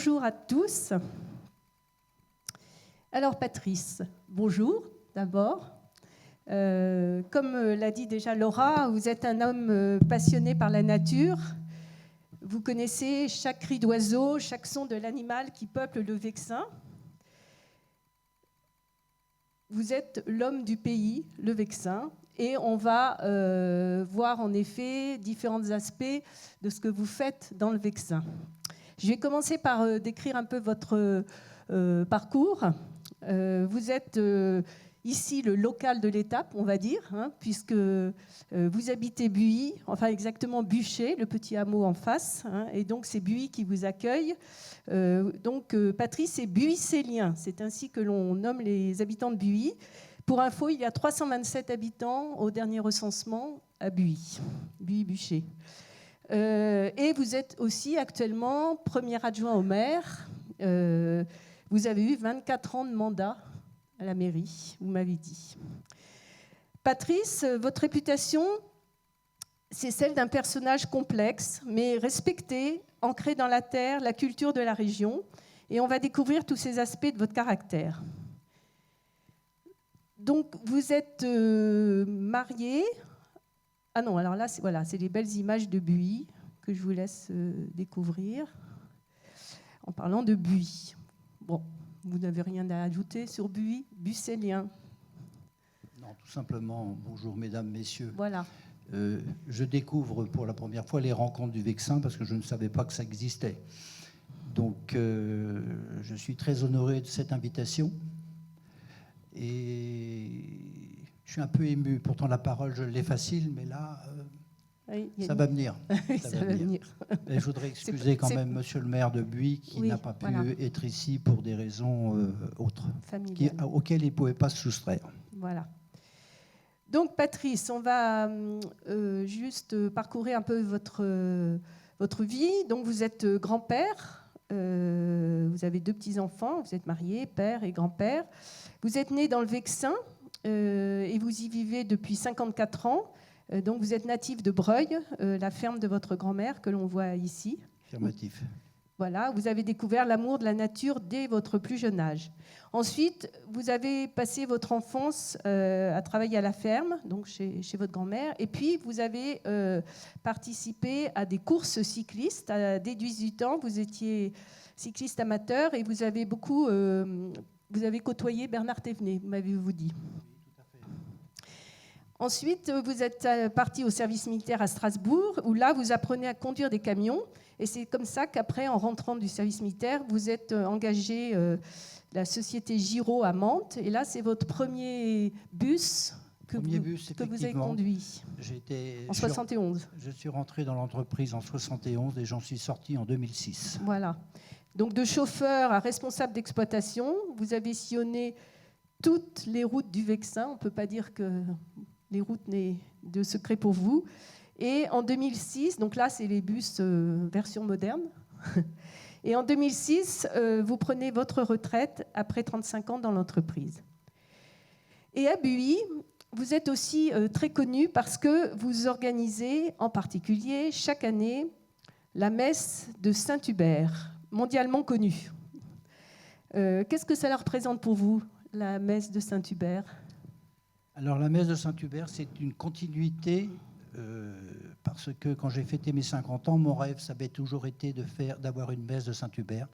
bonjour à tous. Alors Patrice, bonjour d'abord. Comme l'a dit déjà Laura, vous êtes un homme passionné par la nature. Vous connaissez chaque cri d'oiseau, chaque son de l'animal qui peuple le Vexin. Vous êtes l'homme du pays, le Vexin, et on va voir en effet différents aspects de ce que vous faites dans le Vexin. Je vais commencer par décrire un peu votre parcours. Vous êtes ici le local de l'étape, on va dire, puisque vous habitez Buis, enfin exactement Buchet, le petit hameau en face, et donc c'est Buis qui vous accueille. Patrice est buissélien, c'est ainsi que l'on nomme les habitants de Buis. Pour info, il y a 327 habitants au dernier recensement à Buis, Buis-Buchet. Et vous êtes aussi actuellement premier adjoint au maire. Vous avez eu 24 ans de mandat à la mairie, vous m'avez dit. Patrice, votre réputation, c'est celle d'un personnage complexe, mais respecté, ancré dans la terre, la culture de la région. Et on va découvrir tous ces aspects de votre caractère. Donc, vous êtes marié. Ah non, alors là, c'est les belles images de Buis que je vous laisse découvrir en parlant de Buis. Bon, vous n'avez rien à ajouter sur Buis, buissélien? Non, tout simplement, bonjour mesdames, messieurs. Voilà. Je découvre pour la première fois les rencontres du Vexin parce que je ne savais pas que ça existait. Donc, je suis très honoré de cette invitation. Et je suis un peu ému. Pourtant, la parole, je l'ai facile, mais là, ça va venir. Ça va venir. Et je voudrais excuser quand même monsieur le maire de Buis qui n'a pas pu être ici pour des raisons autres, auxquelles il ne pouvait pas se soustraire. Voilà. Donc, Patrice, on va juste parcourir un peu votre vie. Donc, vous êtes grand-père, vous avez 2 petits-enfants, vous êtes marié, père et grand-père. Vous êtes né dans le Vexin et vous y vivez depuis 54 ans. Donc, vous êtes natif de Breuil, la ferme de votre grand-mère que l'on voit ici. Affirmatif. Voilà, vous avez découvert l'amour de la nature dès votre plus jeune âge. Ensuite, vous avez passé votre enfance à travailler à la ferme, donc chez votre grand-mère, et puis vous avez participé à des courses cyclistes. Dès 18 ans, vous étiez cycliste amateur et vous avez vous avez côtoyé Bernard Thévenet, m'avez-vous dit. Ensuite, vous êtes parti au service militaire à Strasbourg, où là, vous apprenez à conduire des camions. Et c'est comme ça qu'après, en rentrant du service militaire, vous êtes engagé la société Giraud à Mantes. Et là, c'est votre premier bus que vous avez conduit en 71. Je suis rentré dans l'entreprise en 71 et j'en suis sorti en 2006. Voilà. Donc, de chauffeur à responsable d'exploitation, vous avez sillonné toutes les routes du Vexin. On ne peut pas dire que les routes n'aient de secret pour vous. Et en 2006, donc là, c'est les bus version moderne. Et en 2006, vous prenez votre retraite après 35 ans dans l'entreprise. Et à Buis, vous êtes aussi très connu parce que vous organisez en particulier chaque année la messe de Saint-Hubert, mondialement connue. Qu'est-ce que cela représente pour vous, la messe de Saint-Hubert ? Alors la messe de Saint-Hubert, c'est une continuité parce que quand j'ai fêté mes 50 ans, mon rêve, ça avait toujours été d'avoir une messe de Saint-Hubert.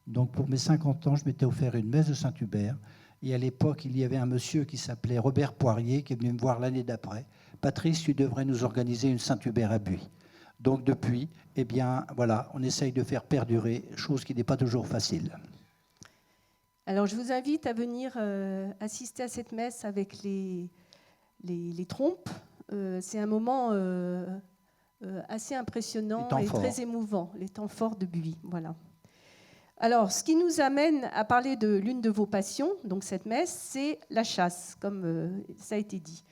Donc pour mes 50 ans, je m'étais offert une messe de Saint-Hubert. Et à l'époque, il y avait un monsieur qui s'appelait Robert Poirier qui est venu me voir l'année d'après. Patrice, tu devrais nous organiser une Saint-Hubert à Buis. Donc depuis, eh bien, voilà, on essaye de faire perdurer, chose qui n'est pas toujours facile. Alors je vous invite à venir assister à cette messe avec les trompes. C'est un moment assez impressionnant et très émouvant, les temps forts de Buis. Voilà. Alors, ce qui nous amène à parler de l'une de vos passions, donc cette messe, c'est la chasse, comme ça a été dit.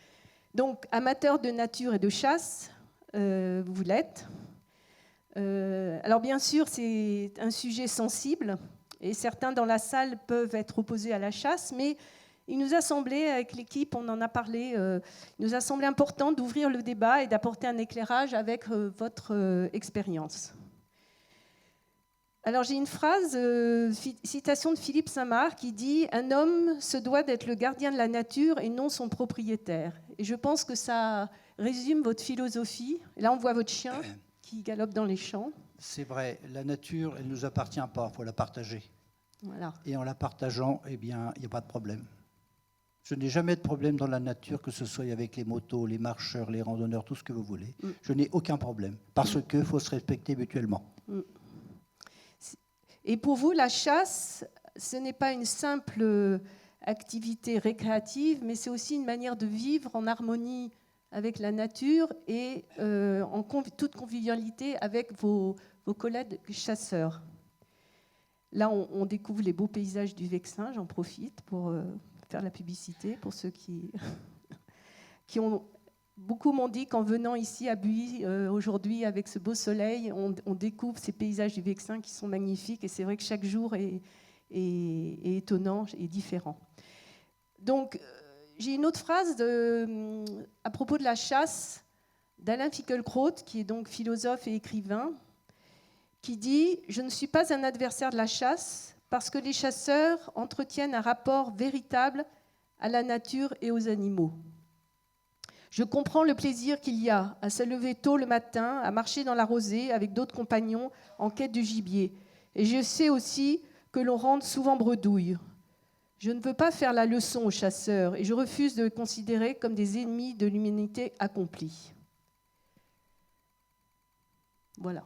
Donc, amateur de nature et de chasse, vous l'êtes. Alors, bien sûr, c'est un sujet sensible, et certains dans la salle peuvent être opposés à la chasse, mais il nous a semblé, avec l'équipe, on en a parlé, il nous a semblé important d'ouvrir le débat et d'apporter un éclairage avec votre expérience. Alors j'ai une phrase, citation de Philippe Saint-Marc qui dit « Un homme se doit d'être le gardien de la nature et non son propriétaire ». Et je pense que ça résume votre philosophie. Là, on voit votre chien qui galope dans les champs. C'est vrai, la nature, elle ne nous appartient pas, il faut la partager. Voilà. Et en la partageant, eh bien, il n'y a pas de problème. Je n'ai jamais de problème dans la nature, que ce soit avec les motos, les marcheurs, les randonneurs, tout ce que vous voulez. Je n'ai aucun problème, parce qu'il faut se respecter mutuellement. Et pour vous, la chasse, ce n'est pas une simple activité récréative, mais c'est aussi une manière de vivre en harmonie avec la nature et en toute convivialité avec vos collègues chasseurs. Là, on découvre les beaux paysages du Vexin, j'en profite pour faire la publicité pour ceux qui ont... Beaucoup m'ont dit qu'en venant ici à Buis aujourd'hui avec ce beau soleil, on découvre ces paysages du Vexin qui sont magnifiques et c'est vrai que chaque jour est étonnant et différent. Donc, j'ai une autre phrase à propos de la chasse d'Alain Finkielkraut, qui est donc philosophe et écrivain, qui dit « Je ne suis pas un adversaire de la chasse parce que les chasseurs entretiennent un rapport véritable à la nature et aux animaux. Je comprends le plaisir qu'il y a à se lever tôt le matin, à marcher dans la rosée avec d'autres compagnons en quête du gibier. Et je sais aussi que l'on rentre souvent bredouille. Je ne veux pas faire la leçon aux chasseurs et je refuse de les considérer comme des ennemis de l'humanité accomplie. » Voilà.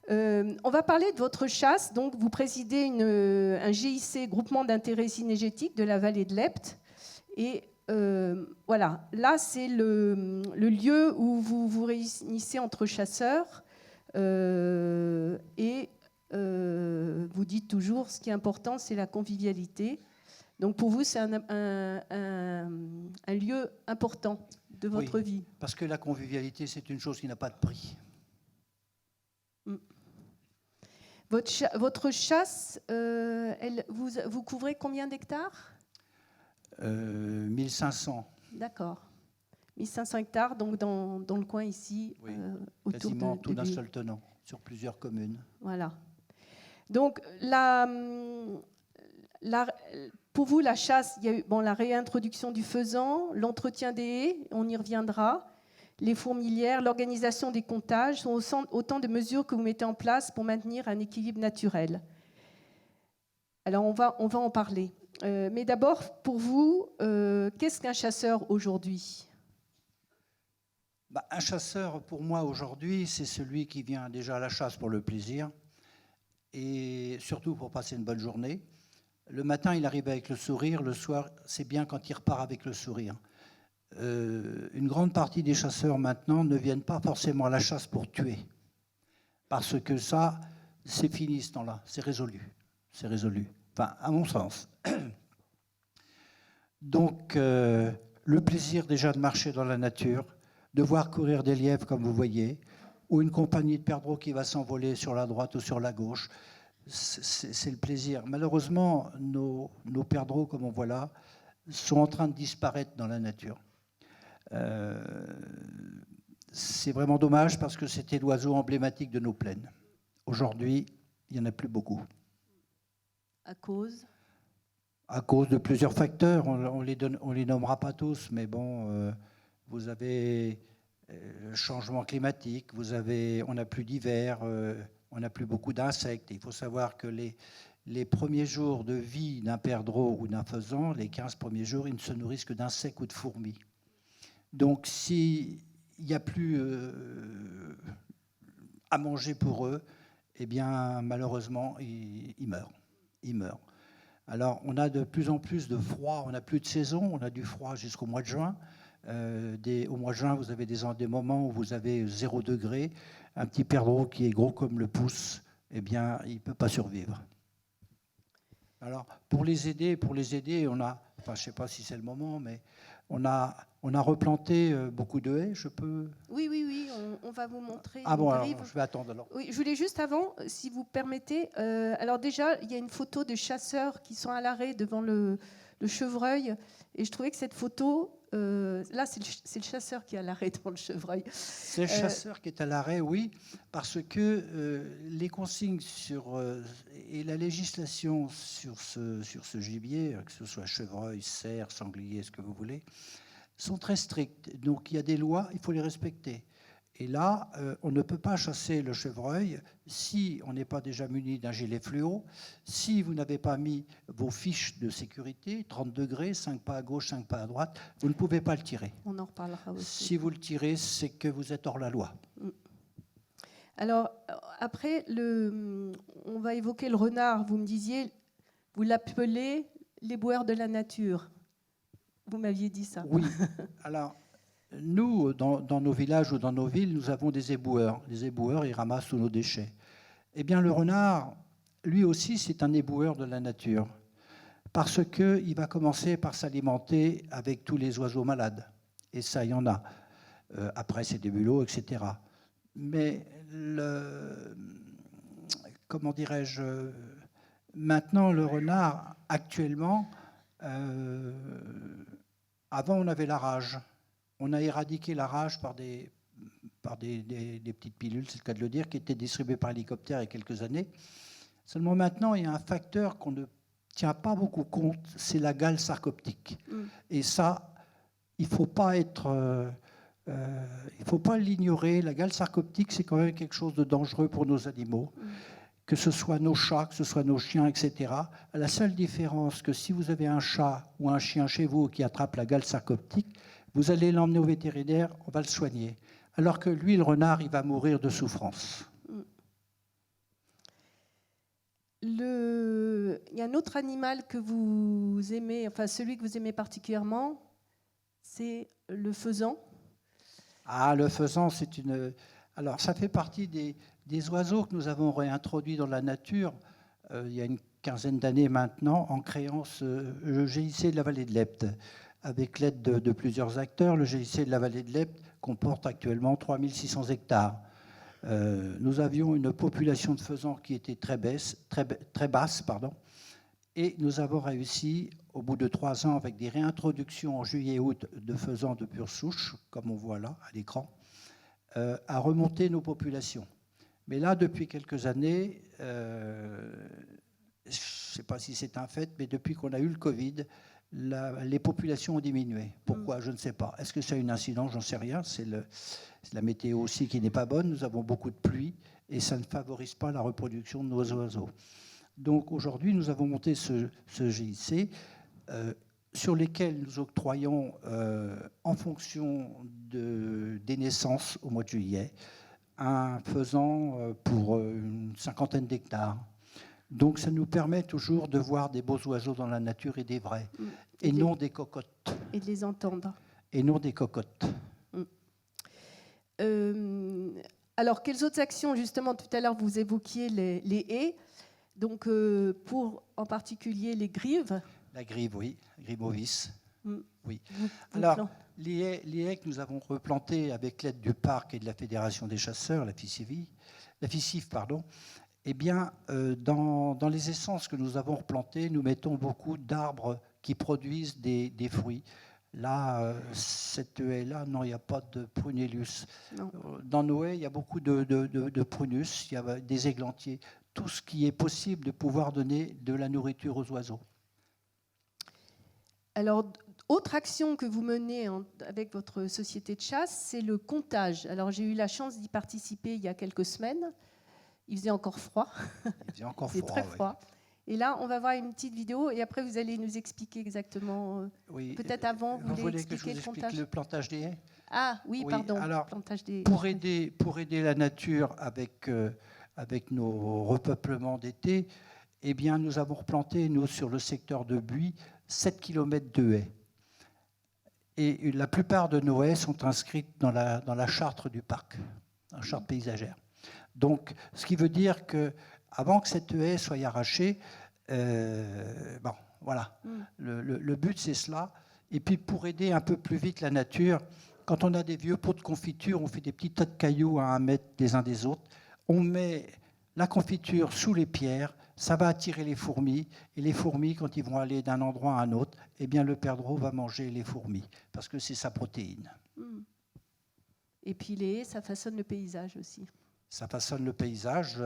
On va parler de votre chasse. Donc, vous présidez un GIC, groupement d'intérêt synégétique de la vallée de l'Epte. Et voilà, là, c'est le lieu où vous vous réunissez entre chasseurs et vous dites toujours ce qui est important, c'est la convivialité. Donc, pour vous, c'est un lieu important de votre vie. Parce que la convivialité, c'est une chose qui n'a pas de prix. Votre chasse, vous couvrez combien d'hectares ? 1500. D'accord. 1500 hectares, donc dans le coin ici, oui, autour quasiment de tout d'un seul tenant, sur plusieurs communes. Voilà. Donc, pour vous, la chasse, il y a eu la réintroduction du faisan, l'entretien des haies, on y reviendra, les fourmilières, l'organisation des comptages sont autant de mesures que vous mettez en place pour maintenir un équilibre naturel. Alors, on va en parler. Mais d'abord, pour vous, qu'est-ce qu'un chasseur aujourd'hui ? Un chasseur, pour moi, aujourd'hui, c'est celui qui vient déjà à la chasse pour le plaisir et surtout pour passer une bonne journée. Le matin, il arrive avec le sourire. Le soir, c'est bien quand il repart avec le sourire. Une grande partie des chasseurs, maintenant, ne viennent pas forcément à la chasse pour tuer. Parce que ça, c'est fini ce temps-là. C'est résolu. C'est résolu. Enfin, à mon sens. Donc, le plaisir déjà de marcher dans la nature, de voir courir des lièvres comme vous voyez, ou une compagnie de perdreaux qui va s'envoler sur la droite ou sur la gauche, c'est le plaisir. Malheureusement, nos perdreaux, comme on voit là, sont en train de disparaître dans la nature. C'est vraiment dommage parce que c'était l'oiseau emblématique de nos plaines. Aujourd'hui, il n'y en a plus beaucoup. À cause de plusieurs facteurs. On les nommera pas tous, mais bon, vous avez le changement climatique, on n'a plus d'hiver, on n'a plus beaucoup d'insectes. Il faut savoir que les premiers jours de vie d'un perdreau ou d'un faisan, les 15 premiers jours, ils ne se nourrissent que d'insectes ou de fourmis. Donc, s'il n'y a plus à manger pour eux, eh bien, malheureusement, ils meurent. Alors, on a de plus en plus de froid, on n'a plus de saison, on a du froid jusqu'au mois de juin. Au mois de juin, vous avez des moments où vous avez 0 degré. Un petit perdreau qui est gros comme le pouce, eh bien, il ne peut pas survivre. Alors, pour les aider, on a, je ne sais pas si c'est le moment, mais on a replanté beaucoup de haies. Je peux... Oui, on va vous montrer. Ah bon, alors, je vais attendre alors. Oui, je voulais juste avant, si vous permettez, alors déjà, il y a une photo de chasseurs qui sont à l'arrêt devant le chevreuil, et je trouvais que cette photo, Là, c'est le chasseur qui a l'arrêt dans le chevreuil. C'est le chasseur qui est à l'arrêt, oui, parce que les consignes et la législation sur ce gibier, que ce soit chevreuil, cerf, sanglier, ce que vous voulez, sont très strictes. Donc il y a des lois, il faut les respecter. Et là, on ne peut pas chasser le chevreuil si on n'est pas déjà muni d'un gilet fluo, si vous n'avez pas mis vos fiches de sécurité, 30 degrés, 5 pas à gauche, 5 pas à droite, vous ne pouvez pas le tirer. On en reparlera aussi. Si vous le tirez, c'est que vous êtes hors la loi. Alors, après, on va évoquer le renard. Vous me disiez, vous l'appelez l'éboueur de la nature. Vous m'aviez dit ça. Oui. Alors, nous, dans nos villages ou dans nos villes, nous avons des éboueurs. Les éboueurs, ils ramassent tous nos déchets. Eh bien, le renard, lui aussi, c'est un éboueur de la nature. Parce qu'il va commencer par s'alimenter avec tous les oiseaux malades. Et ça, il y en a. Après, c'est des mulots, etc. Mais, comment dirais-je, maintenant, le renard, actuellement, avant, on avait la rage. On a éradiqué la rage par des petites pilules, c'est le cas de le dire, qui étaient distribuées par hélicoptère il y a quelques années. Seulement maintenant, il y a un facteur qu'on ne tient pas beaucoup compte, c'est la gale sarcoptique. Et ça, il ne faut pas l'ignorer. La gale sarcoptique, c'est quand même quelque chose de dangereux pour nos animaux, que ce soit nos chats, que ce soit nos chiens, etc. La seule différence, que si vous avez un chat ou un chien chez vous qui attrape la gale sarcoptique, vous allez l'emmener au vétérinaire, on va le soigner. Alors que lui, le renard, il va mourir de souffrance. Il y a un autre animal que vous aimez, enfin celui que vous aimez particulièrement, c'est le faisan. Ah, le faisan, c'est une... Alors, ça fait partie des oiseaux que nous avons réintroduits dans la nature il y a une quinzaine d'années maintenant, en créant le GIC de la vallée de l'Epte. Avec l'aide de plusieurs acteurs, le GIC de la vallée de l'Epte comporte actuellement 3600 hectares. Nous avions une population de faisans qui était très basse, et nous avons réussi, au bout de 3 ans, avec des réintroductions en juillet et août de faisans de pure souche, comme on voit là à l'écran, à remonter nos populations. Mais là, depuis quelques années, je ne sais pas si c'est un fait, mais depuis qu'on a eu le Covid, les populations ont diminué. Pourquoi? Je ne sais pas. Est-ce que c'est une incidence? J'en sais rien. C'est la météo aussi qui n'est pas bonne. Nous avons beaucoup de pluie et ça ne favorise pas la reproduction de nos oiseaux. Donc aujourd'hui, nous avons monté ce GIC sur lesquels nous octroyons, en fonction des naissances au mois de juillet, un faisan pour une 50aine d'hectares. Donc ça nous permet toujours de voir des beaux oiseaux dans la nature et des vrais, et non des cocottes. Et de les entendre. Et non des cocottes. Alors, quelles autres actions, justement, tout à l'heure, vous évoquiez les haies, donc pour en particulier les grives. La grive, oui, Gribovis. Oui. Alors, les haies que nous avons replantées avec l'aide du parc et de la Fédération des chasseurs, la FICIF, eh bien, dans les essences que nous avons replantées, nous mettons beaucoup d'arbres qui produisent des fruits. Là, cette haie-là, non, il n'y a pas de prunellus. Non. Dans nos haies, il y a beaucoup de prunus, il y a des églantiers, tout ce qui est possible de pouvoir donner de la nourriture aux oiseaux. Alors, autre action que vous menez avec votre société de chasse, c'est le comptage. Alors, j'ai eu la chance d'y participer il y a quelques semaines. Il faisait encore froid. Il faisait encore froid. Très froid. Et là, on va voir une petite vidéo et après, vous allez nous expliquer exactement. Oui. Peut-être avant, vous voulez expliquer que je vous explique le plantage des haies? Ah oui, pardon. Alors, plantage des... pour aider la nature avec nos repeuplements d'été, eh bien, nous avons replanté, nous, sur le secteur de Buis, 7 km de haies. Et la plupart de nos haies sont inscrites dans la charte du parc, la charte paysagère. Donc, ce qui veut dire qu'avant que cette haie soit arrachée, voilà, le but c'est cela. Et puis pour aider un peu plus vite la nature, quand on a des vieux pots de confiture, on fait des petits tas de cailloux à 1 mètre les uns des autres, on met la confiture sous les pierres, ça va attirer les fourmis. Et les fourmis, quand ils vont aller d'un endroit à un autre, eh bien, le perdreau va manger les fourmis, parce que c'est sa protéine. Et puis les haies, ça façonne le paysage aussi. Ça façonne le paysage,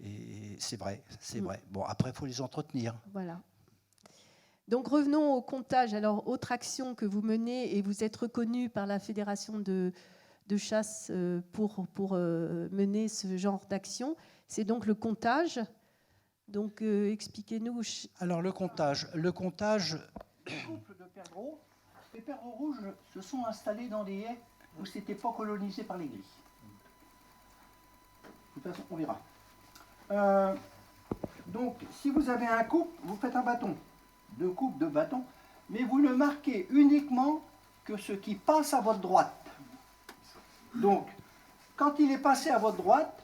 et c'est vrai, c'est vrai. Bon, après, il faut les entretenir. Voilà. Donc revenons au comptage. Alors, autre action que vous menez, et vous êtes reconnu par la Fédération de chasse pour mener ce genre d'action, c'est donc le comptage. Donc, expliquez-nous. Alors, le comptage. Les couples de perdreaux, les perdreaux rouges se sont installés dans des haies où ce n'était pas colonisé par les gris. De toute façon, on verra. Donc, si vous avez un couple, vous faites un bâton. 2 coupes de bâtons, mais vous ne marquez uniquement que ce qui passe à votre droite. Donc, quand il est passé à votre droite,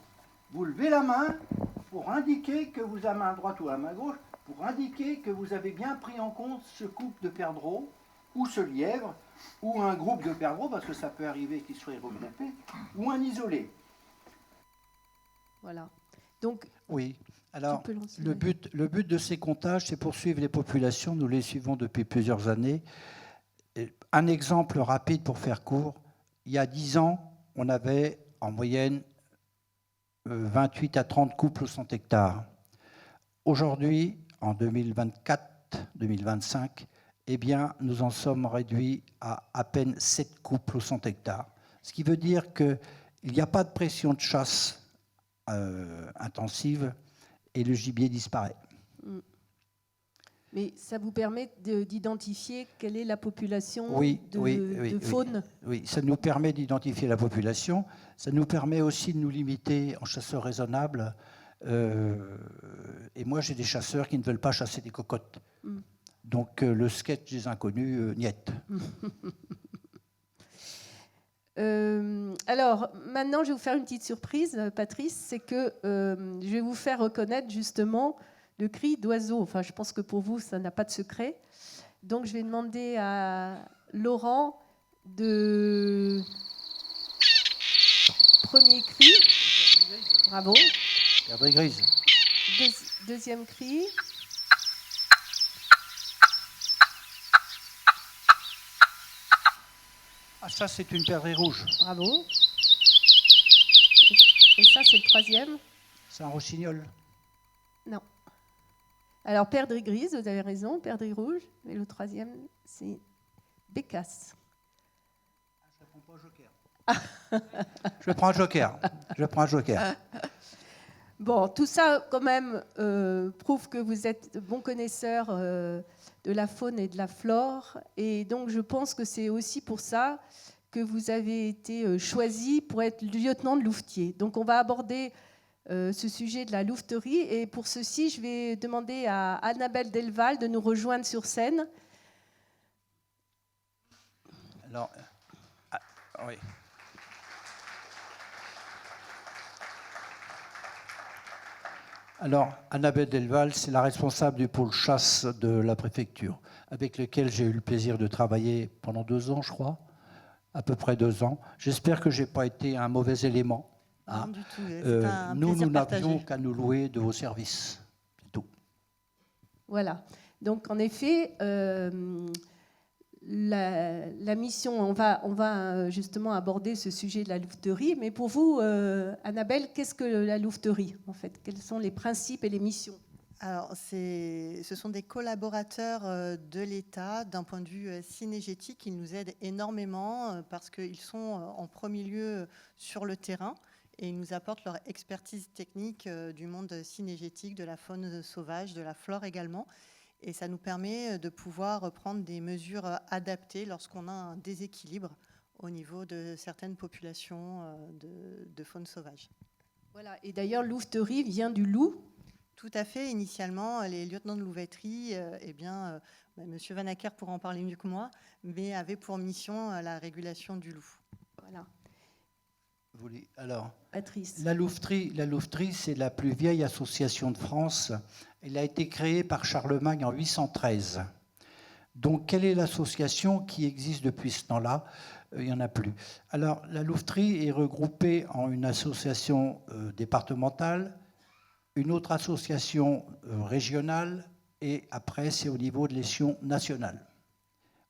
vous levez la main pour indiquer que vous avez la main droite ou la main gauche, pour indiquer que vous avez bien pris en compte ce couple de perdreaux, ou ce lièvre, ou un groupe de perdreaux, parce que ça peut arriver qu'ils soient regroupés, ou un isolé. Voilà. Donc, oui. Alors, le but de ces comptages, c'est poursuivre les populations. Nous les suivons depuis plusieurs années. Un exemple rapide pour faire court. Il y a 10 ans, on avait en moyenne 28 à 30 couples au 100 hectares. Aujourd'hui, en 2024-2025, eh bien, nous en sommes réduits à peine 7 couples au 100 hectares. Ce qui veut dire qu'il n'y a pas de pression de chasse intensive, et le gibier disparaît. Mais ça vous permet d'identifier quelle est la population de faune? Oui, ça nous permet d'identifier la population. Ça nous permet aussi de nous limiter en chasseurs raisonnables. Et moi, j'ai des chasseurs qui ne veulent pas chasser des cocottes. Donc, le sketch des inconnus, niette. Alors, maintenant, je vais vous faire une petite surprise, Patrice, c'est que je vais vous faire reconnaître justement le cri d'oiseau. Enfin, je pense que pour vous, ça n'a pas de secret. Donc, je vais demander à Laurent de... Premier cri. Bravo. Perdrix grise. Deuxième cri. Ah, ça, c'est une perdrix rouge. Bravo. Et ça, c'est le troisième? C'est un rossignol. Non. Alors, perdrix grise, vous avez raison, perdrix rouge. Et le troisième, c'est bécasse. Je ne réponds pas au joker. Je prends un joker. Bon, tout ça, quand même, prouve que vous êtes de bons connaisseurs de la faune et de la flore. Et donc, je pense que c'est aussi pour ça que vous avez été choisi pour être lieutenant de louvetier. Donc, on va aborder ce sujet de la louveterie. Et pour ceci, je vais demander à Annabelle Delval de nous rejoindre sur scène. Alors, oui. Alors, Annabelle Delval, c'est la responsable du pôle chasse de la préfecture, avec lequel j'ai eu le plaisir de travailler pendant 2 ans, je crois, à peu près 2 ans. J'espère que je n'ai pas été un mauvais élément. Non, du tout. Nous n'avions qu'à nous louer de vos services. C'est tout. Voilà. Donc, en effet, la mission, on va justement aborder ce sujet de la louveterie. Mais pour vous, Annabelle, qu'est-ce que la louveterie, en fait? Quels sont les principes et les missions? Alors, ce sont des collaborateurs de l'État d'un point de vue cynégétique. Ils nous aident énormément parce qu'ils sont en premier lieu sur le terrain et ils nous apportent leur expertise technique du monde cynégétique, de la faune sauvage, de la flore également. Et ça nous permet de pouvoir prendre des mesures adaptées lorsqu'on a un déséquilibre au niveau de certaines populations de faune sauvage. Voilà. Et d'ailleurs, louveterie vient du loup. Tout à fait. Initialement, les lieutenants de louveterie, M. Vanacker pourra en parler mieux que moi, mais avaient pour mission la régulation du loup. Voilà. Alors, Patrice. La louveterie, c'est la plus vieille association de France. Elle a été créée par Charlemagne en 813. Donc, quelle est l'association qui existe depuis ce temps-là? Il n'y en a plus. Alors, la louveterie est regroupée en une association départementale, une autre association régionale, et après, c'est au niveau de l'échelon national.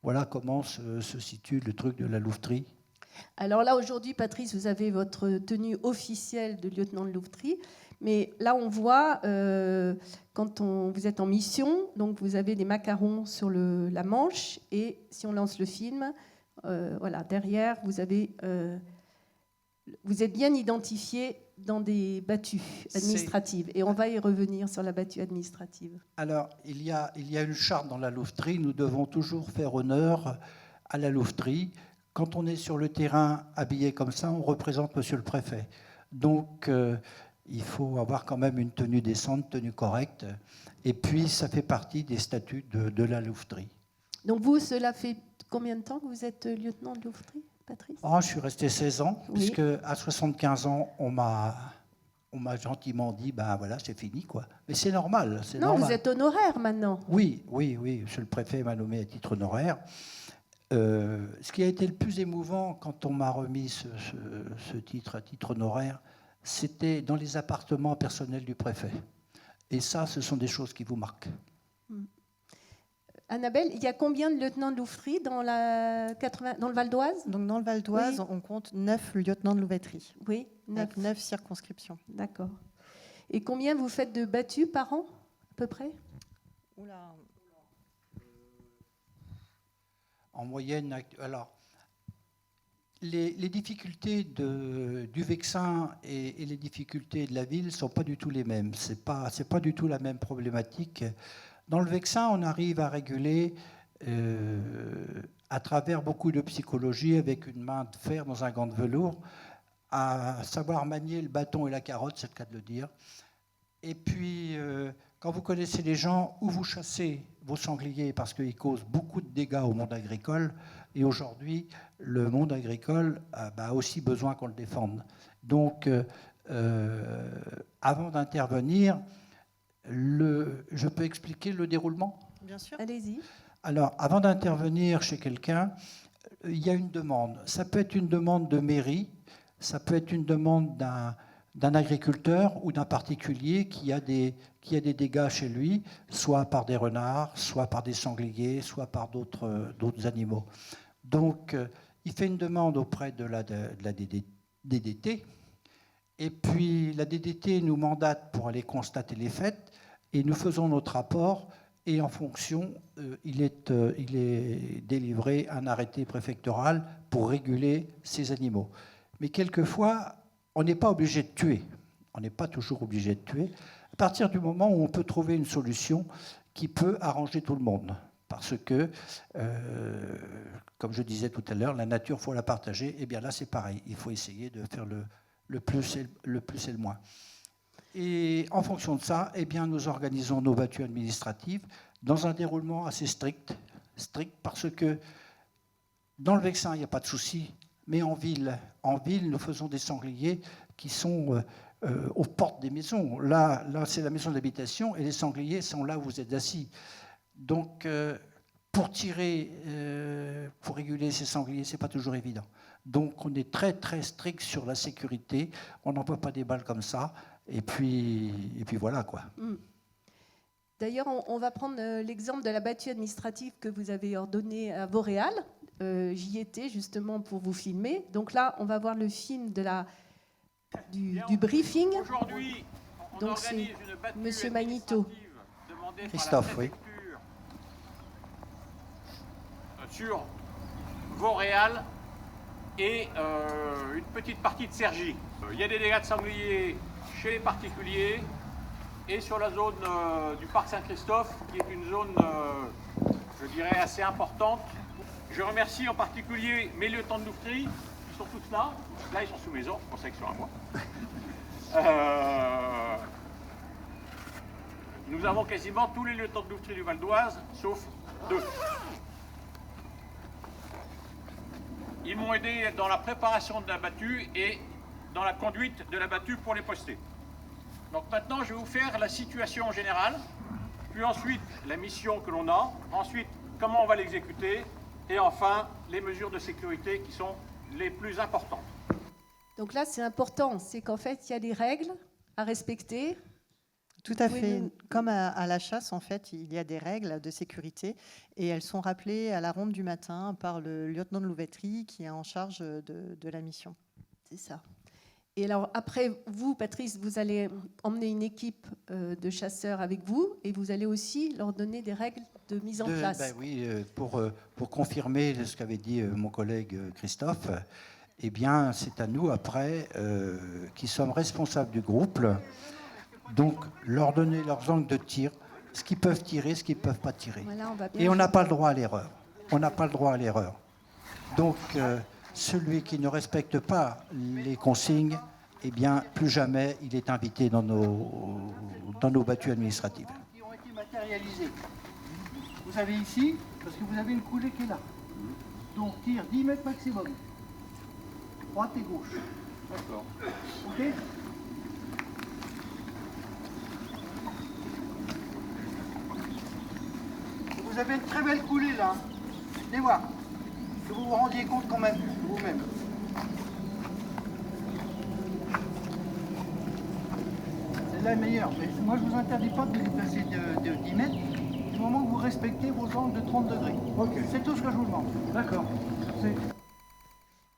Voilà comment se situe le truc de la louveterie. Alors là, aujourd'hui, Patrice, vous avez votre tenue officielle de lieutenant de louveterie. Mais là, on voit, quand vous êtes en mission, donc vous avez des macarons sur la manche. Et si on lance le film, voilà, derrière, vous êtes bien identifié dans des battues administratives. Et on va y revenir sur la battue administrative. Alors, il y a une charte dans la louveterie. Nous devons toujours faire honneur à la louveterie. Quand on est sur le terrain habillé comme ça, on représente monsieur le préfet. Donc, il faut avoir quand même une tenue décente, tenue correcte. Et puis, ça fait partie des statuts de la louveterie. Donc vous, cela fait combien de temps que vous êtes lieutenant de louveterie, Patrice ? Je suis resté 16 ans, Oui. puisque à 75 ans, on m'a gentiment dit, ben voilà, c'est fini, quoi. Mais c'est normal, c'est Non, normal. vous êtes honoraire maintenant. Oui, monsieur le préfet m'a nommé à titre honoraire. Ce qui a été le plus émouvant quand on m'a remis ce titre à titre honoraire, c'était dans les appartements personnels du préfet. Et ça, ce sont des choses qui vous marquent. Annabelle, il y a combien de lieutenants de louveterie dans le Val d'Oise ? Donc dans le Val d'Oise, Oui. on compte 9 lieutenants de louveterie, Oui, 9. avec 9 circonscriptions. D'accord. Et combien vous faites de battues par an, à peu près ? Oula. En moyenne, alors, les difficultés du Vexin et les difficultés de la ville ne sont pas du tout les mêmes. Ce n'est pas du tout la même problématique. Dans le Vexin, on arrive à réguler à travers beaucoup de psychologie, avec une main de fer dans un gant de velours, à savoir manier le bâton et la carotte, c'est le cas de le dire. Et puis, quand vous connaissez les gens, où vous chassez vos sangliers, parce qu'ils causent beaucoup de dégâts au monde agricole, et aujourd'hui, le monde agricole a aussi besoin qu'on le défende. Donc, avant d'intervenir, je peux expliquer le déroulement ? Bien sûr. Allez-y. Alors, avant d'intervenir chez quelqu'un, il y a une demande. Ça peut être une demande de mairie, ça peut être une demande d'un agriculteur ou d'un particulier qui a des dégâts chez lui, soit par des renards, soit par des sangliers, soit par d'autres animaux. Donc, il fait une demande auprès de la DDT, et puis la DDT nous mandate pour aller constater les faits, et nous faisons notre rapport, et en fonction, il est délivré un arrêté préfectoral pour réguler ces animaux. Mais quelquefois, on n'est pas obligé de tuer. On n'est pas toujours obligé de tuer. À partir du moment où on peut trouver une solution qui peut arranger tout le monde. Parce que, comme je disais tout à l'heure, la nature, il faut la partager. Et bien là, c'est pareil. Il faut essayer de faire le plus et le moins. Et en fonction de ça, eh bien, nous organisons nos battues administratives dans un déroulement assez strict parce que dans le Vexin, il n'y a pas de souci. Mais en ville, nous faisons des sangliers qui sont aux portes des maisons. Là, c'est la maison d'habitation et les sangliers sont là où vous êtes assis. Donc, pour réguler ces sangliers, ce n'est pas toujours évident. Donc, on est très, très strict sur la sécurité. On n'envoie pas des balles comme ça. Et puis voilà, quoi. D'ailleurs, on va prendre l'exemple de la battue administrative que vous avez ordonnée à Vauréal. J'y étais justement pour vous filmer. Donc là, on va voir le film du briefing. Aujourd'hui, on Donc organise c'est une battue Monsieur Manito. administrative demandée par Christophe, la oui. préfecture sur Vauréal et une petite partie de Cergy. Il y a des dégâts de sangliers chez les particuliers et sur la zone du parc Saint-Christophe, qui est une zone, je dirais, assez importante. Je remercie en particulier mes lieutenants de louveterie, qui sont tous là. Là, ils sont sous maison, je pensais qu'ils sont à moi. Nous avons quasiment tous les lieutenants de louveterie du Val d'Oise, sauf 2. Ils m'ont aidé dans la préparation de la battue et dans la conduite de la battue pour les poster. Donc maintenant, je vais vous faire la situation générale, puis ensuite la mission que l'on a, ensuite comment on va l'exécuter, et enfin les mesures de sécurité qui sont les plus importantes. Donc là, c'est important, c'est qu'en fait, il y a des règles à respecter. Tout à Oui, fait. oui. Comme à la chasse, en fait, il y a des règles de sécurité et elles sont rappelées à la ronde du matin par le lieutenant de louveterie qui est en charge de la mission. C'est ça. Et alors après, vous, Patrice, vous allez emmener une équipe de chasseurs avec vous et vous allez aussi leur donner des règles de mise en place. Ben oui, pour confirmer ce qu'avait dit mon collègue Christophe, eh bien, c'est à nous, après, qui sommes responsables du groupe, donc leur donner leurs angles de tir, ce qu'ils peuvent tirer, ce qu'ils ne peuvent pas tirer. Voilà, on va bien Et on n'a jouer. pas le droit à l'erreur. On n'a pas le droit à l'erreur. Donc, celui qui ne respecte pas les consignes, eh bien, plus jamais il est invité dans nos battues administratives. Qui ont été matérialisés. Vous avez ici, parce que vous avez une coulée qui est là. Donc, tire 10 mètres maximum. Droite et gauche. D'accord. OK? Vous avez une très belle coulée là. Allez voir. Que vous vous rendiez compte quand même, de vous-même. Celle-là est meilleure. Mais moi, je ne vous interdis pas de vous déplacer de 10 mètres du moment que vous respectez vos angles de 30 degrés. C'est tout ce que je vous demande. D'accord.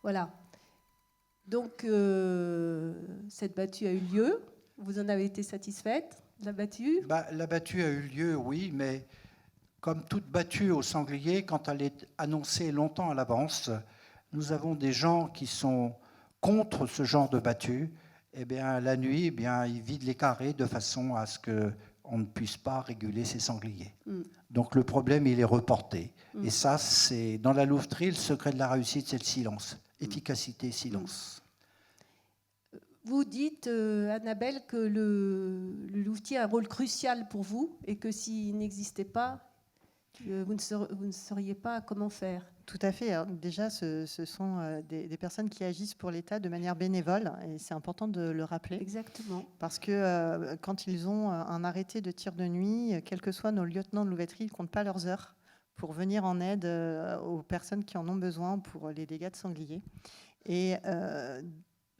Voilà. Donc, cette battue a eu lieu. Vous en avez été satisfaite, la battue? La battue a eu lieu, oui, mais comme toute battue au sanglier, quand elle est annoncée longtemps à l'avance, nous avons des gens qui sont contre ce genre de battue. Eh bien, la nuit, eh bien, ils vident les carrés de façon à ce qu'on ne puisse pas réguler ces sangliers. Donc le problème, il est reporté. Et ça, c'est dans la louveterie, le secret de la réussite, c'est le silence. Efficacité, silence. Vous dites, Annabelle, que le louvetier a un rôle crucial pour vous et que s'il n'existait pas, vous ne sauriez pas comment faire. Tout à fait. Alors, déjà, ce sont des personnes qui agissent pour l'État de manière bénévole et c'est important de le rappeler. Exactement. Parce que quand ils ont un arrêté de tir de nuit, quels que soient nos lieutenants de louveterie, ils ne comptent pas leurs heures pour venir en aide aux personnes qui en ont besoin pour les dégâts de sangliers. Et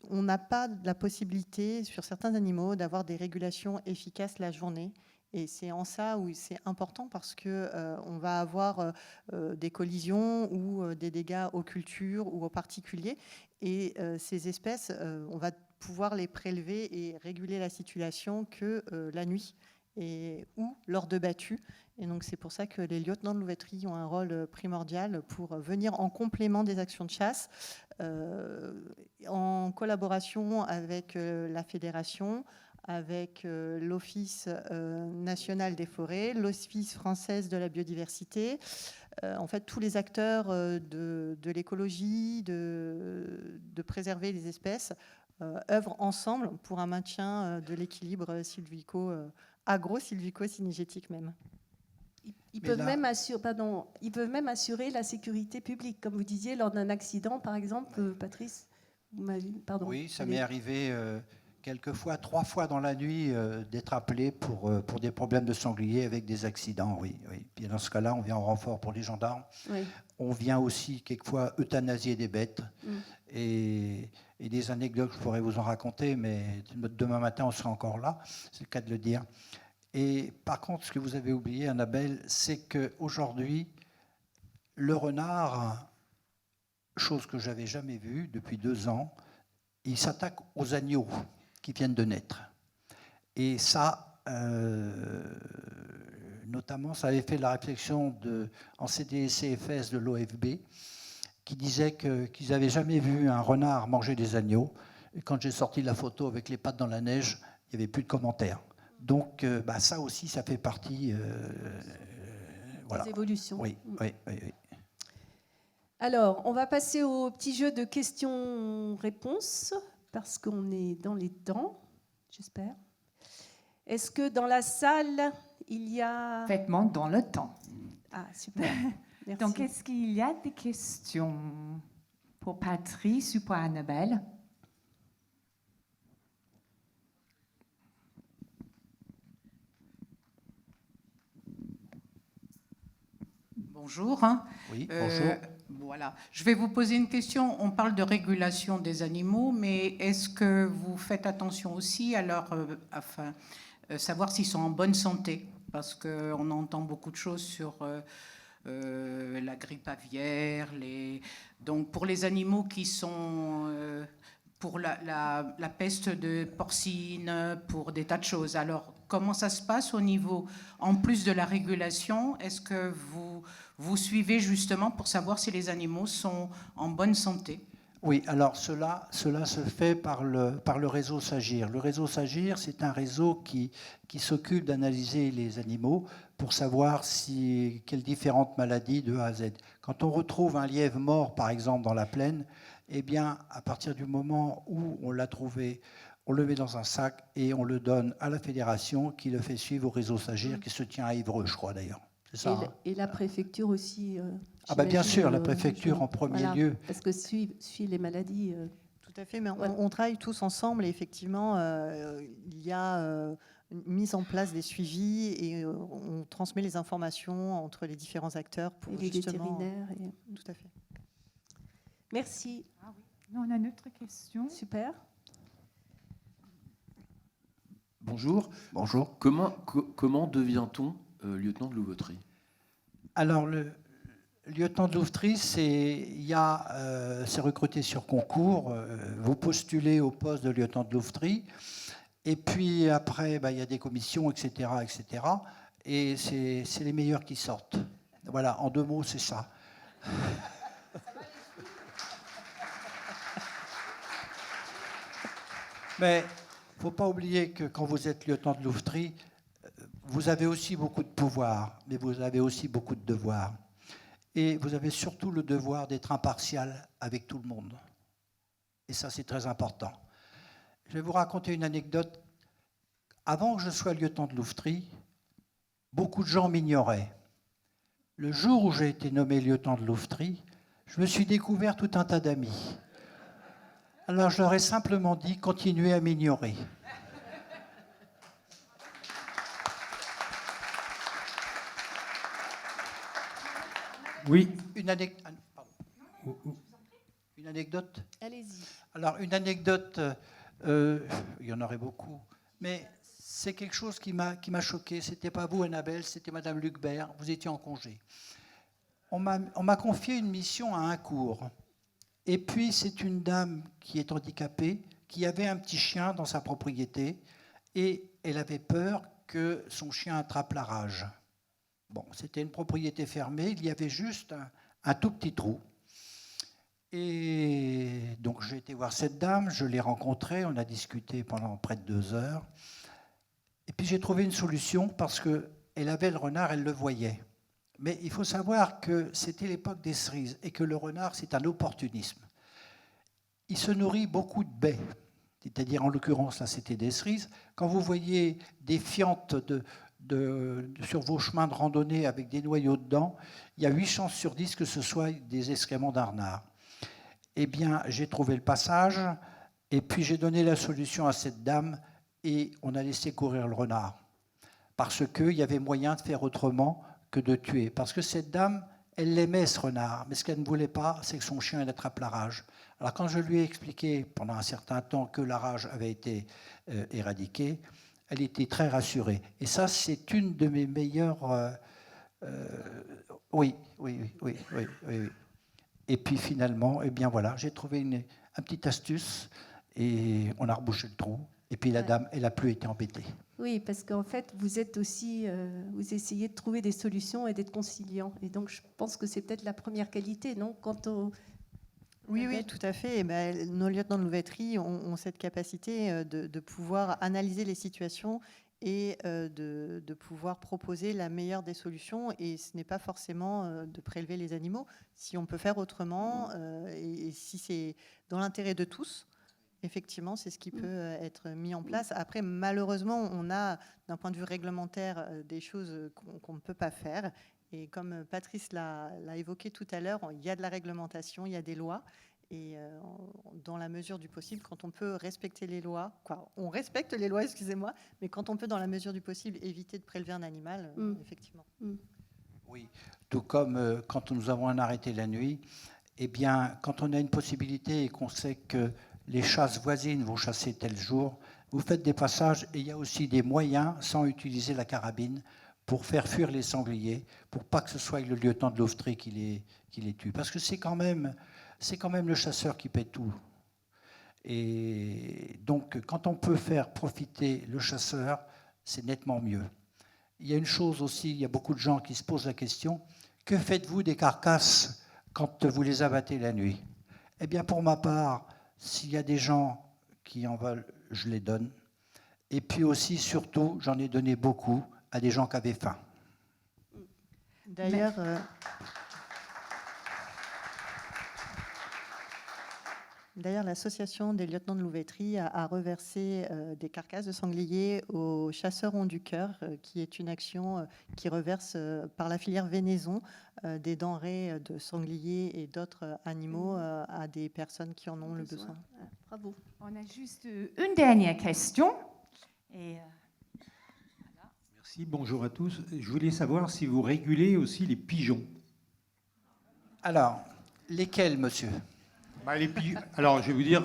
on n'a pas la possibilité, sur certains animaux, d'avoir des régulations efficaces la journée. Et c'est en ça où c'est important parce qu'on va avoir des collisions ou des dégâts aux cultures ou aux particuliers. Et ces espèces, on va pouvoir les prélever et réguler la situation que la nuit ou lors de battues. Et donc c'est pour ça que les lieutenants de louveterie ont un rôle primordial pour venir en complément des actions de chasse, en collaboration avec la fédération, avec l'Office national des forêts, l'Office français de la biodiversité, en fait tous les acteurs de l'écologie, de préserver les espèces, œuvrent ensemble pour un maintien de l'équilibre agro-sylvico-cynégétique même. Ils peuvent même assurer la sécurité publique, comme vous disiez, lors d'un accident, par exemple, Patrice. Oui, ça m'est arrivé quelquefois, 3 fois dans la nuit, d'être appelé pour des problèmes de sanglier avec des accidents, oui. Puis dans ce cas-là, on vient en renfort pour les gendarmes. Oui. On vient aussi quelquefois euthanasier des bêtes. Et des anecdotes, je pourrais vous en raconter, mais demain matin, on sera encore là. C'est le cas de le dire. Et par contre, ce que vous avez oublié, Annabelle, c'est qu'aujourd'hui, le renard, chose que je n'avais jamais vue depuis 2 ans, il s'attaque aux agneaux qui viennent de naître. Et ça, notamment, ça avait fait la réflexion en CDC-FS de l'OFB, qui disait qu'ils n'avaient jamais vu un renard manger des agneaux. Et quand j'ai sorti la photo avec les pattes dans la neige, il n'y avait plus de commentaires. Donc, ça aussi, ça fait partie des évolutions. Oui. Alors, on va passer au petit jeu de questions-réponses, parce qu'on est dans les temps, j'espère. Est-ce que dans la salle, il y a... Parfaitement dans le temps. Ah, super. Merci. Donc, est-ce qu'il y a des questions pour Patrice ou pour Annabelle? Bonjour. Oui, bonjour. Voilà. Je vais vous poser une question. On parle de régulation des animaux, mais est-ce que vous faites attention aussi à leur savoir s'ils sont en bonne santé, parce qu'on entend beaucoup de choses sur la grippe aviaire, donc pour les animaux qui sont pour la peste de porcine, pour des tas de choses. Alors, comment ça se passe au niveau, en plus de la régulation, est-ce que vous suivez justement pour savoir si les animaux sont en bonne santé? Oui, alors cela se fait par le réseau SAGIR. Le réseau SAGIR, c'est un réseau qui s'occupe d'analyser les animaux pour savoir quelles différentes maladies de A à Z. Quand on retrouve un lièvre mort, par exemple, dans la plaine, eh bien, à partir du moment où on l'a trouvé, on le met dans un sac et on le donne à la fédération qui le fait suivre au réseau SAGIR qui se tient à Évreux, je crois d'ailleurs. C'est ça, hein. Et la préfecture aussi. Bien sûr, la préfecture en premier lieu. Parce que suit les maladies. Tout à fait, mais on travaille tous ensemble et effectivement, il y a une mise en place des suivis et on transmet les informations entre les différents acteurs pour les justement... vétérinaires. Tout à fait. Merci. Ah oui. Nous, on a une autre question. Super. Bonjour. Bonjour. Comment devient-on lieutenant de louveterie? Alors, le lieutenant de louveterie, c'est recruté sur concours. Vous postulez au poste de lieutenant de louveterie. Et puis après, il y a des commissions, etc. etc. Et c'est les meilleurs qui sortent. Voilà, en 2 mots, c'est ça. Mais il ne faut pas oublier que quand vous êtes lieutenant de louveterie, vous avez aussi beaucoup de pouvoir, mais vous avez aussi beaucoup de devoirs. Et vous avez surtout le devoir d'être impartial avec tout le monde. Et ça, c'est très important. Je vais vous raconter une anecdote. Avant que je sois lieutenant de louveterie, beaucoup de gens m'ignoraient. Le jour où j'ai été nommé lieutenant de louveterie, je me suis découvert tout un tas d'amis. Alors je leur ai simplement dit, continuez à m'ignorer. Oui. Une anecdote. Allez-y. Alors, une anecdote, il y en aurait beaucoup, mais c'est quelque chose qui m'a choqué. C'était pas vous, Annabelle, c'était Madame Lucbert. Vous étiez en congé. On m'a confié une mission à un cours. Et puis, c'est une dame qui est handicapée, qui avait un petit chien dans sa propriété, et elle avait peur que son chien attrape la rage. Bon, c'était une propriété fermée, il y avait juste un tout petit trou. Et donc j'ai été voir cette dame, je l'ai rencontrée, on a discuté pendant près de 2 heures. Et puis j'ai trouvé une solution parce qu'elle avait le renard, elle le voyait. Mais il faut savoir que c'était l'époque des cerises et que le renard, c'est un opportunisme. Il se nourrit beaucoup de baies, c'est-à-dire en l'occurrence, là c'était des cerises. Quand vous voyez des fientes sur vos chemins de randonnée avec des noyaux dedans, il y a 8 chances sur 10 que ce soit des excréments d'un renard. Eh bien, j'ai trouvé le passage et puis j'ai donné la solution à cette dame et on a laissé courir le renard. Parce qu'il y avait moyen de faire autrement que de tuer. Parce que cette dame, elle aimait ce renard, mais ce qu'elle ne voulait pas, c'est que son chien elle attrape la rage. Alors quand je lui ai expliqué pendant un certain temps que la rage avait été éradiquée, elle était très rassurée. Et ça, c'est une de mes meilleures... Oui. Et puis finalement, eh bien voilà, j'ai trouvé une petite astuce et on a rebouché le trou. Et puis la dame, elle n'a plus été embêtée. Oui, parce qu'en fait, vous êtes aussi, vous essayez de trouver des solutions et d'être conciliant. Et donc, je pense que c'est peut-être la première qualité, non? Oui, tout à fait. Nos lieutenants de louveterie ont cette capacité de pouvoir analyser les situations et de pouvoir proposer la meilleure des solutions. Et ce n'est pas forcément de prélever les animaux. Si on peut faire autrement, et si c'est dans l'intérêt de tous, effectivement, c'est ce qui peut être mis en place. Après, malheureusement, on a, d'un point de vue réglementaire, des choses qu'on ne peut pas faire. Et comme Patrice l'a évoqué tout à l'heure, il y a de la réglementation, il y a des lois. Et dans la mesure du possible, quand on peut respecter les lois, on respecte les lois, excusez-moi, mais quand on peut, dans la mesure du possible, éviter de prélever un animal, effectivement. Oui, tout comme quand nous avons un arrêté la nuit, eh bien, quand on a une possibilité et qu'on sait que les chasses voisines vont chasser tel jour, Vous faites des passages et il y a aussi des moyens, sans utiliser la carabine, pour faire fuir les sangliers, pour pas que ce soit le lieutenant de Louveterie qui les tue. Parce que c'est quand même le chasseur qui paie tout. Et donc, quand on peut faire profiter le chasseur, c'est nettement mieux. Il y a une chose aussi, il y a beaucoup de gens qui se posent la question, que faites-vous des carcasses quand vous les abattez la nuit? Eh bien, pour ma part, s'il y a des gens qui en veulent, je les donne. Et puis aussi, surtout, j'en ai donné beaucoup à des gens qui avaient faim. D'ailleurs, l'association des lieutenants de louveterie a reversé des carcasses de sangliers aux chasseurs ont du cœur, qui est une action qui reverse par la filière Vénaison des denrées de sangliers et d'autres animaux à des personnes qui en ont le besoin. Bravo. On a juste une dernière question. Merci, bonjour à tous. Je voulais savoir si vous régulez aussi les pigeons. Alors, lesquels, monsieur? Alors, je vais vous dire,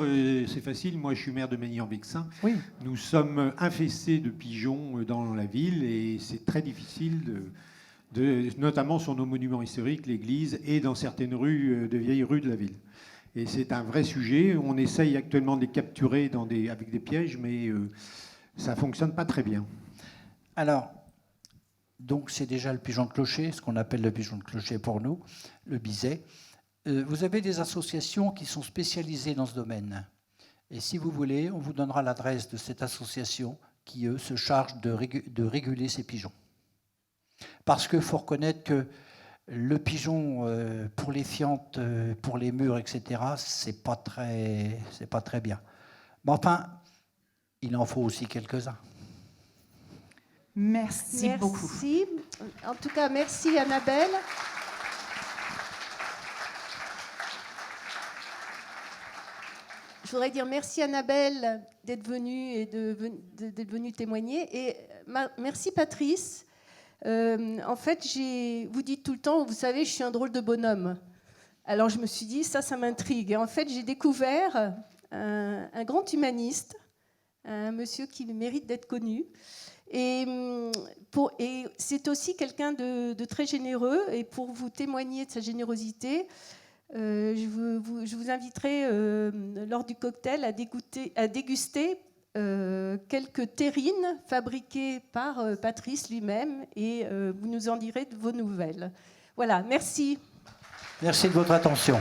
c'est facile. Moi, je suis maire de Magny-en-Vexin. Oui. Nous sommes infestés de pigeons dans la ville et c'est très difficile, notamment sur nos monuments historiques, l'église et dans certaines rues, de vieilles rues de la ville. Et c'est un vrai sujet. On essaye actuellement de les capturer avec des pièges, mais ça ne fonctionne pas très bien. Alors, donc c'est déjà le pigeon de clocher, ce qu'on appelle le pigeon de clocher pour nous, le biset. Vous avez des associations qui sont spécialisées dans ce domaine. Et si vous voulez, on vous donnera l'adresse de cette association qui, eux, se charge de réguler ces pigeons. Parce qu'il faut reconnaître que le pigeon, pour les fientes, pour les murs, etc., c'est pas très bien. Mais enfin, il en faut aussi quelques-uns. Merci beaucoup. Merci. En tout cas, merci Annabelle. Je voudrais dire merci Annabelle d'être venue et d'être venue témoigner. Et merci Patrice. En fait, vous dites tout le temps, vous savez, je suis un drôle de bonhomme. Alors je me suis dit, ça m'intrigue. Et en fait, j'ai découvert un grand humaniste, un monsieur qui mérite d'être connu. Et c'est aussi quelqu'un de très généreux. Et pour vous témoigner de sa générosité, je vous inviterai lors du cocktail à déguster quelques terrines fabriquées par Patrice lui-même. Et vous nous en direz de vos nouvelles. Voilà, merci. Merci de votre attention.